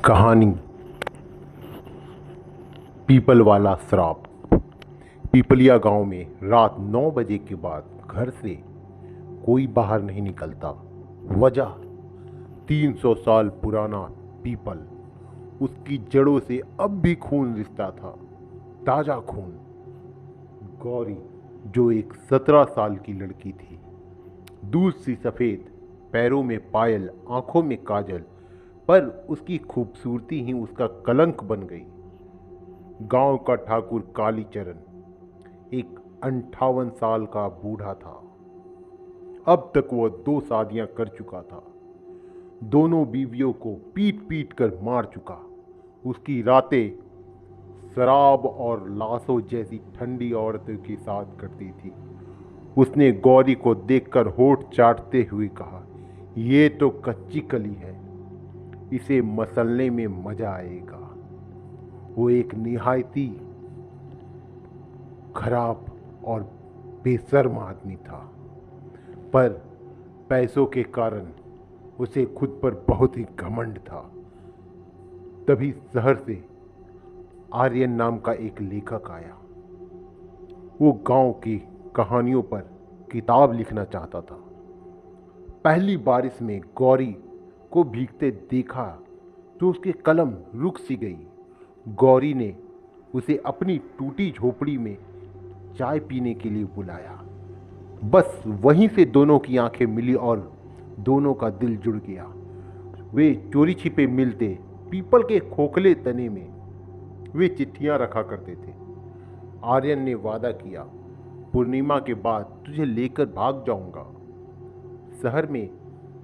कहानी पीपल वाला श्राप। पीपलिया गांव में रात 9 बजे के बाद घर से कोई बाहर नहीं निकलता। वजह 300 साल पुराना पीपल, उसकी जड़ों से अब भी खून रिश्ता था, ताजा खून। गौरी जो एक 17 साल की लड़की थी, दूध सी सफ़ेद, पैरों में पायल, आंखों में काजल, पर उसकी खूबसूरती ही उसका कलंक बन गई। गांव का ठाकुर कालीचरण एक 58 साल का बूढ़ा था। अब तक वह 2 शादियां कर चुका था, दोनों बीवियों को पीट पीट कर मार चुका। उसकी रातें शराब और लाशों जैसी ठंडी औरतों के साथ कटती थी। उसने गौरी को देखकर होठ चाटते हुए कहा, ये तो कच्ची कली है, इसे मसलने में मजा आएगा। वो एक निहायती खराब और बेशर्म आदमी था, पर पैसों के कारण उसे खुद पर बहुत ही घमंड था। तभी शहर से आर्यन नाम का एक लेखक आया। वो गांव की कहानियों पर किताब लिखना चाहता था। पहली बारिश में गौरी को भीगते देखा तो उसकी कलम रुक सी गई। गौरी ने उसे अपनी टूटी झोपड़ी में चाय पीने के लिए बुलाया। बस वहीं से दोनों की आंखें मिली और दोनों का दिल जुड़ गया। वे चोरी छिपे मिलते। पीपल के खोखले तने में वे चिट्ठियां रखा करते थे। आर्यन ने वादा किया, पूर्णिमा के बाद तुझे लेकर भाग जाऊंगा। शहर में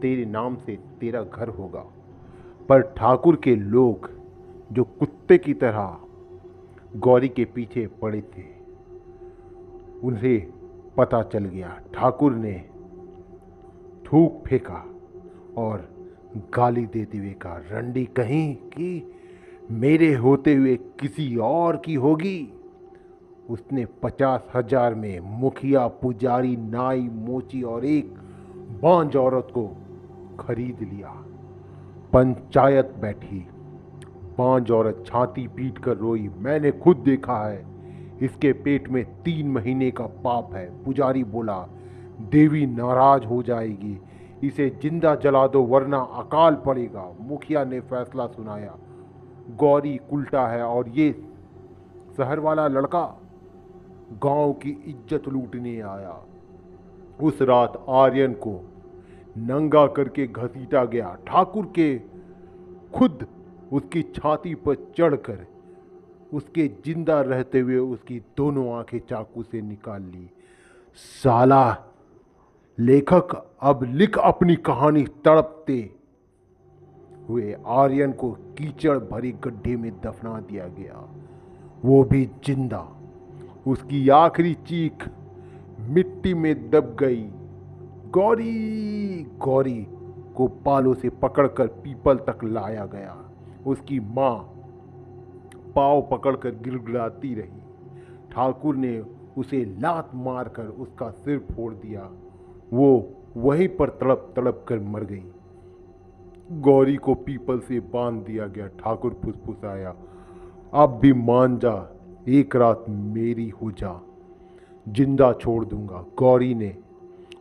तेरे नाम से तेरा घर होगा। पर ठाकुर के लोग जो कुत्ते की तरह गौरी के पीछे पड़े थे, उन्हें पता चल गया। ठाकुर ने थूक फेंका और गाली देते हुए कहा, रंडी कहीं कि मेरे होते हुए किसी और की होगी। उसने 50,000 में मुखिया, पुजारी, नाई, मोची और एक बांझ औरत को खरीद लिया। पंचायत बैठी। बांझ औरत छाती पीट कर रोई, मैंने खुद देखा है, इसके पेट में 3 महीने का पाप है। पुजारी बोला, देवी नाराज हो जाएगी, इसे जिंदा जला दो वरना अकाल पड़ेगा। मुखिया ने फैसला सुनाया, गौरी उल्टा है और ये शहर वाला लड़का गांव की इज्जत लूटने आया। उस रात आर्यन को नंगा करके घसीटा गया। ठाकुर के खुद उसकी छाती पर चढ़कर उसके जिंदा रहते हुए उसकी दोनों आंखें चाकू से निकाल ली। साला लेखक, अब लिख अपनी कहानी। तड़पते हुए आर्यन को कीचड़ भरे गड्ढे में दफना दिया गया, वो भी जिंदा। उसकी आखिरी चीख मिट्टी में दब गई। गौरी गौरी को बालों से पकड़कर पीपल तक लाया गया। उसकी मां पांव पकड़कर गिड़गिड़ाती रही। ठाकुर ने उसे लात मारकर उसका सिर फोड़ दिया। वो वहीं पर तड़प तड़प कर मर गई। गौरी को पीपल से बांध दिया गया। ठाकुर फुसफुसाया, अब भी मान जा, एक रात मेरी हो जा, जिंदा छोड़ दूंगा। गौरी ने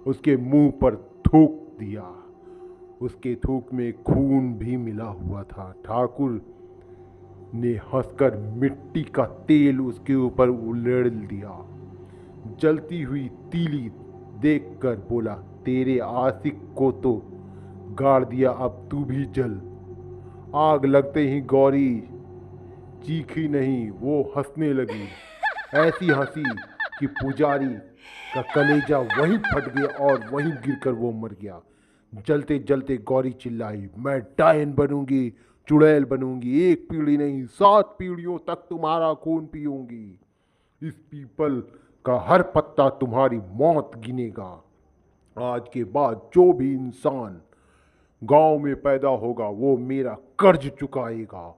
उसके मुंह पर थूक दिया। उसके थूक में खून भी मिला हुआ था। ठाकुर ने हंसकर मिट्टी का तेल उसके ऊपर उड़ेल दिया। जलती हुई तीली देखकर बोला, तेरे आशिक को तो गाड़ दिया, अब तू भी जल। आग लगते ही गौरी चीखी नहीं, वो हंसने लगी। ऐसी हंसी कि पुजारी का कलेजा वहीं फट गया और वहीं गिरकर वो मर गया। जलते जलते गौरी चिल्लाई, मैं डायन बनूंगी, चुड़ैल बनूंगी, 1 पीढ़ी नहीं 7 पीढ़ियों तक तुम्हारा खून पीऊंगी। इस पीपल का हर पत्ता तुम्हारी मौत गिनेगा। आज के बाद जो भी इंसान गांव में पैदा होगा वो मेरा कर्ज चुकाएगा।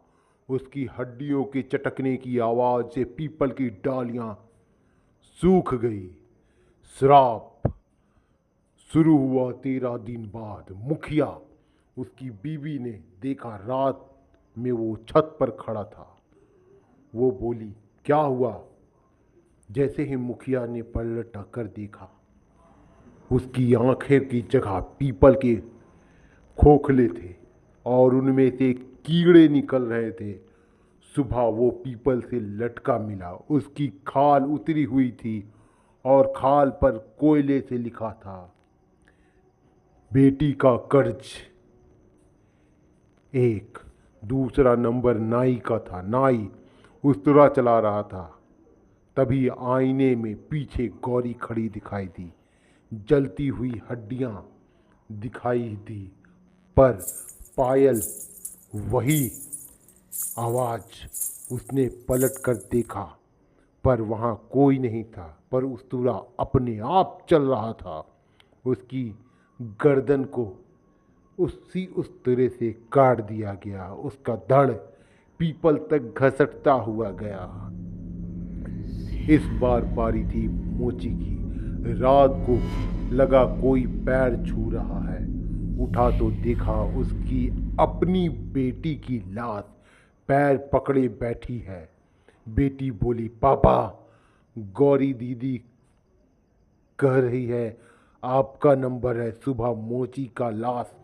उसकी हड्डियों के चटकने की आवाज से पीपल की डालियां सूख गई। श्राप शुरू हुआ 13 दिन बाद। मुखिया, उसकी बीवी ने देखा रात में वो छत पर खड़ा था। वो बोली, क्या हुआ? जैसे ही मुखिया ने पलट कर देखा, उसकी आंखें की जगह पीपल के खोखले थे और उनमें से कीड़े निकल रहे थे। सुबह वो पीपल से लटका मिला। उसकी खाल उतरी हुई थी और खाल पर कोयले से लिखा था, बेटी का कर्ज एक। दूसरा नंबर नाई का था। नाई उस्तरा चला रहा था। तभी आईने में पीछे गौरी खड़ी दिखाई दी। जलती हुई हड्डियां दिखाई दी, पर पायल वही आवाज। उसने पलट कर देखा, पर वहाँ कोई नहीं था, पर उस्तरा अपने आप चल रहा था। उसकी गर्दन को उस तरह से काट दिया गया। उसका धड़ पीपल तक घसटता हुआ गया। इस बार बारी थी मोची की। रात को लगा कोई पैर छू रहा है। उठा तो देखा उसकी अपनी बेटी की लाश पैर पकड़े बैठी है। बेटी बोली, पापा, गौरी दीदी कह रही है आपका नंबर है। सुबह मोची का लाश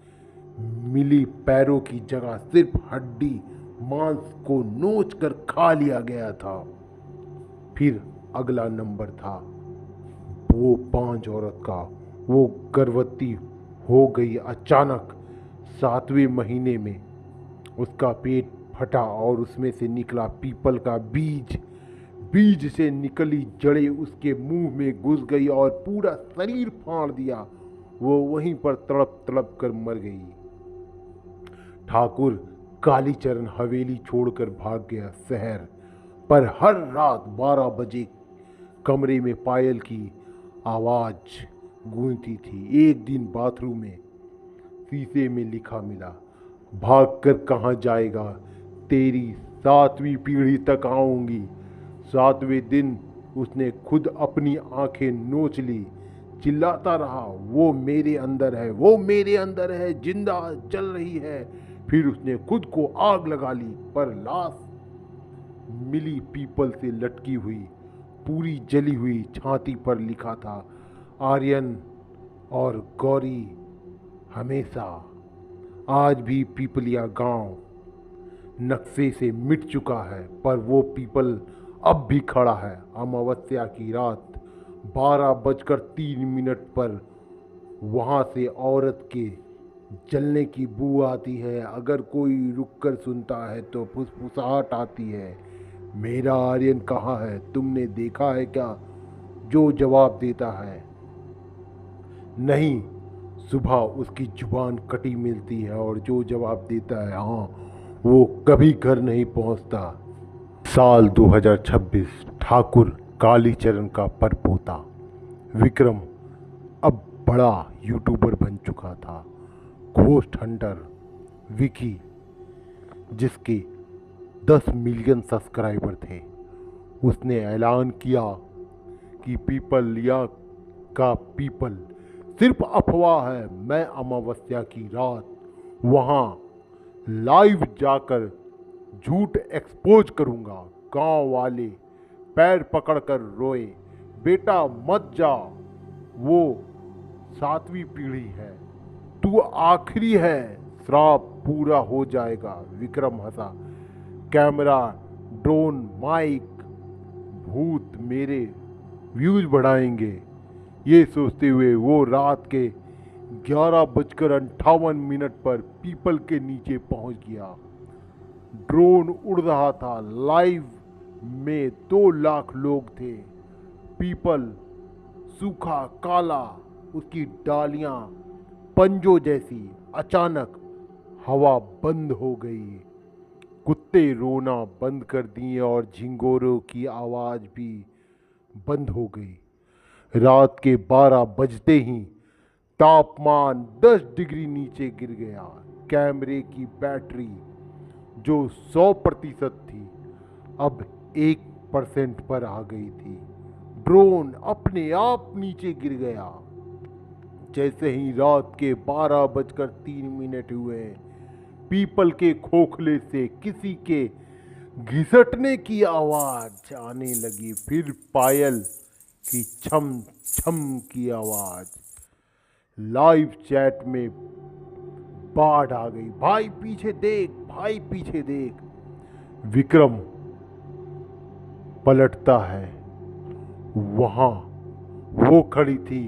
मिली। पैरों की जगह सिर्फ हड्डी मांस को नोच कर खा लिया गया था। फिर अगला नंबर था वो 5 औरत का। वो गर्भवती हो गई अचानक। 7वें महीने में उसका पेट फटा और उसमें से निकला पीपल का बीज। बीज से निकली जड़ें उसके मुंह में घुस गई और पूरा शरीर फाड़ दिया। वो वहीं पर तड़प तड़प कर मर गई। ठाकुर कालीचरण हवेली छोड़कर भाग गया शहर। पर हर रात 12 बजे कमरे में पायल की आवाज गूंजती थी। एक दिन बाथरूम में शीशे में लिखा मिला, भाग कर कहाँ जाएगा, तेरी 7वीं पीढ़ी तक आऊंगी। 7वें दिन उसने खुद अपनी आंखें नोच ली। चिल्लाता रहा, वो मेरे अंदर है, वो मेरे अंदर है, जिंदा जल रही है। फिर उसने खुद को आग लगा ली, पर लाश मिली पीपल से लटकी हुई, पूरी जली हुई। छाती पर लिखा था, आर्यन और गौरी हमेशा। आज भी पीपलिया गांव नक्शे से मिट चुका है, पर वो पीपल अब भी खड़ा है। अमावस्या की रात 12:03 पर वहाँ से औरत के जलने की बू आती है। अगर कोई रुककर सुनता है तो फुसफुसाहट आती है, मेरा आर्यन कहाँ है, तुमने देखा है क्या? जो जवाब देता है नहीं। सुबह उसकी जुबान कटी मिलती है और जो जवाब देता है हाँ, वो कभी घर नहीं पहुंचता। साल 2026। ठाकुर कालीचरण का परपोता विक्रम अब बड़ा यूट्यूबर बन चुका था। घोस्ट हंटर विकी, जिसके 10 मिलियन सब्सक्राइबर थे, उसने ऐलान किया कि पीपलिया का पीपल सिर्फ अफवाह है। मैं अमावस्या की रात वहाँ लाइव जाकर झूठ एक्सपोज करूँगा। गांव वाले पैर पकड़कर रोए, बेटा मत जा, वो 7वीं पीढ़ी है, तू आखिरी है, श्राप पूरा हो जाएगा। विक्रम हंसा। कैमरा, ड्रोन, माइक, भूत मेरे व्यूज बढ़ाएंगे, ये सोचते हुए वो रात के 11:58 पर पीपल के नीचे पहुंच गया। ड्रोन उड़ रहा था। लाइव में 2 लाख लोग थे। पीपल सूखा काला, उसकी डालियां पंजों जैसी। अचानक हवा बंद हो गई। कुत्ते रोना बंद कर दिए और झिंगोरों की आवाज भी बंद हो गई। रात के 12 बजते ही तापमान 10 डिग्री नीचे गिर गया। कैमरे की बैटरी जो 100% थी, अब 1% पर आ गई थी। ड्रोन अपने आप नीचे गिर गया। जैसे ही रात के 12:03 हुए, पीपल के खोखले से किसी के घिसटने की आवाज आने लगी। फिर पायल की छम छम की आवाज। लाइव चैट में बाढ़ आ गई। भाई पीछे देख, भाई पीछे देख। विक्रम पलटता है। वहां वो खड़ी थी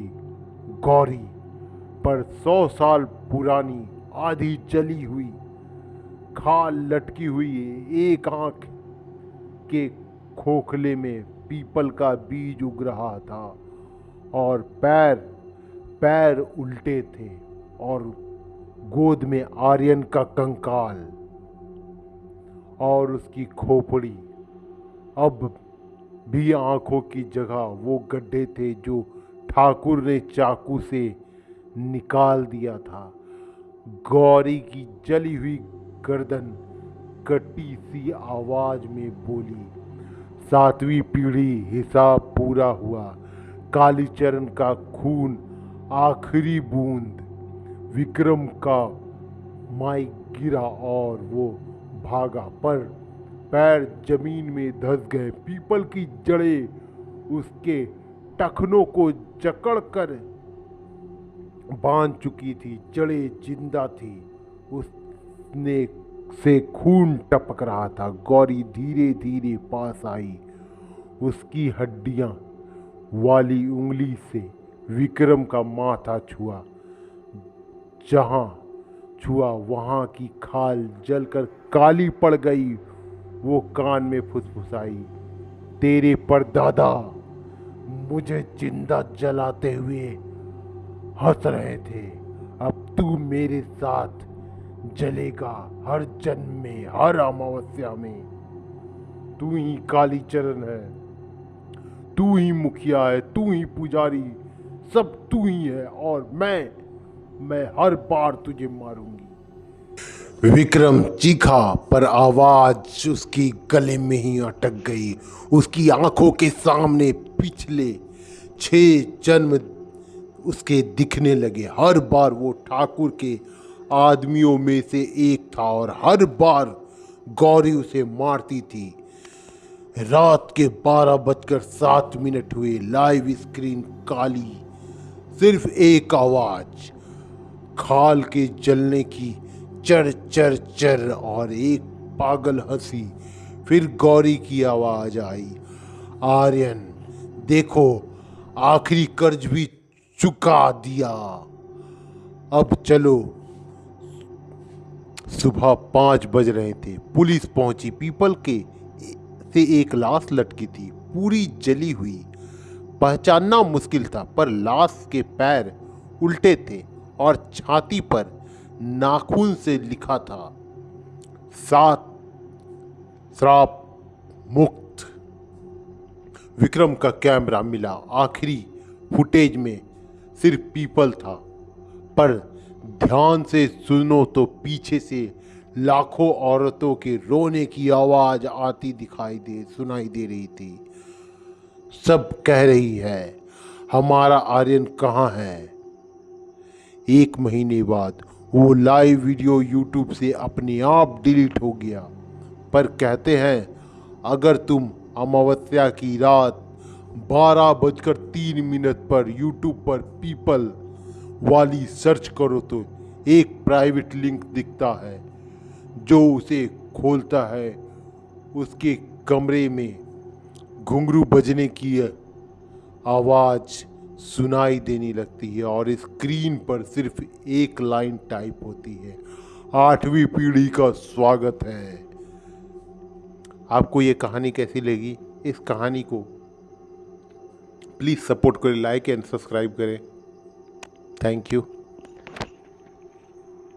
गौरी, पर 100 साल पुरानी, आधी जली हुई, खाल लटकी हुई एक आंख के खोखले में पीपल का बीज उग रहा था और पैर पैर उल्टे थे और गोद में आर्यन का कंकाल और उसकी खोपड़ी। अब भी आंखों की जगह वो गड्ढे थे जो ठाकुर ने चाकू से निकाल दिया था। गौरी की जली हुई गर्दन कटी सी आवाज में बोली, 7वीं पीढ़ी, हिसाब पूरा हुआ। कालीचरण का खून आखिरी बूंद। विक्रम का माइक गिरा और वो भागा, पर पैर जमीन में धंस गए। पीपल की जड़ें उसके टखनों को जकड़कर बांध चुकी थी। जड़ें जिंदा थी। उसने से खून टपक रहा था। गौरी धीरे धीरे पास आई। उसकी हड्डियां वाली उंगली से विक्रम का माथा छुआ। जहां छुआ वहां की खाल जलकर काली पड़ गई। वो कान में फुसफुसाई, तेरे परदादा मुझे जिंदा जलाते हुए हंस रहे थे। अब तू मेरे साथ जलेगा, हर जन्म में, हर अमावस्या में। तू ही कालीचरण है, तू ही मुखिया है, तू ही पुजारी, सब तू ही है। और मैं हर बार तुझे मारूंगी। विक्रम चीखा, पर आवाज उसकी गले में ही अटक गई। उसकी आंखों के सामने पिछले 6 जन्म उसके दिखने लगे। हर बार वो ठाकुर के आदमियों में से एक था और हर बार गौरी उसे मारती थी। रात के 12:07 हुए। लाइव स्क्रीन काली। सिर्फ एक आवाज, खाल के जलने की चर चर चर, और एक पागल हंसी। फिर गौरी की आवाज आई, आर्यन देखो, आखिरी कर्ज भी चुका दिया, अब चलो। सुबह 5 बज रहे थे। पुलिस पहुंची। पीपल के से एक लाश लटकी थी, पूरी जली हुई। पहचानना मुश्किल था, पर लाश के पैर उल्टे थे और छाती पर नाखून से लिखा था, 7 श्राप मुक्त। विक्रम का कैमरा मिला। आखिरी फुटेज में सिर्फ पीपल था, पर ध्यान से सुनो तो पीछे से लाखों औरतों के रोने की आवाज आती सुनाई दे रही थी। सब कह रही है, हमारा आर्यन कहाँ है। 1 महीने बाद वो लाइव वीडियो यूट्यूब से अपने आप डिलीट हो गया। पर कहते हैं, अगर तुम अमावस्या की रात 12:03 पर यूट्यूब पर पीपल वाली सर्च करो तो एक प्राइवेट लिंक दिखता है। जो उसे खोलता है, उसके कमरे में घुंघरू बजने की आवाज़ सुनाई देने लगती है और स्क्रीन पर सिर्फ एक लाइन टाइप होती है, 8वीं पीढ़ी का स्वागत है। आपको ये कहानी कैसी लगी? इस कहानी को प्लीज़ सपोर्ट करें, लाइक एंड सब्सक्राइब करें। Thank you.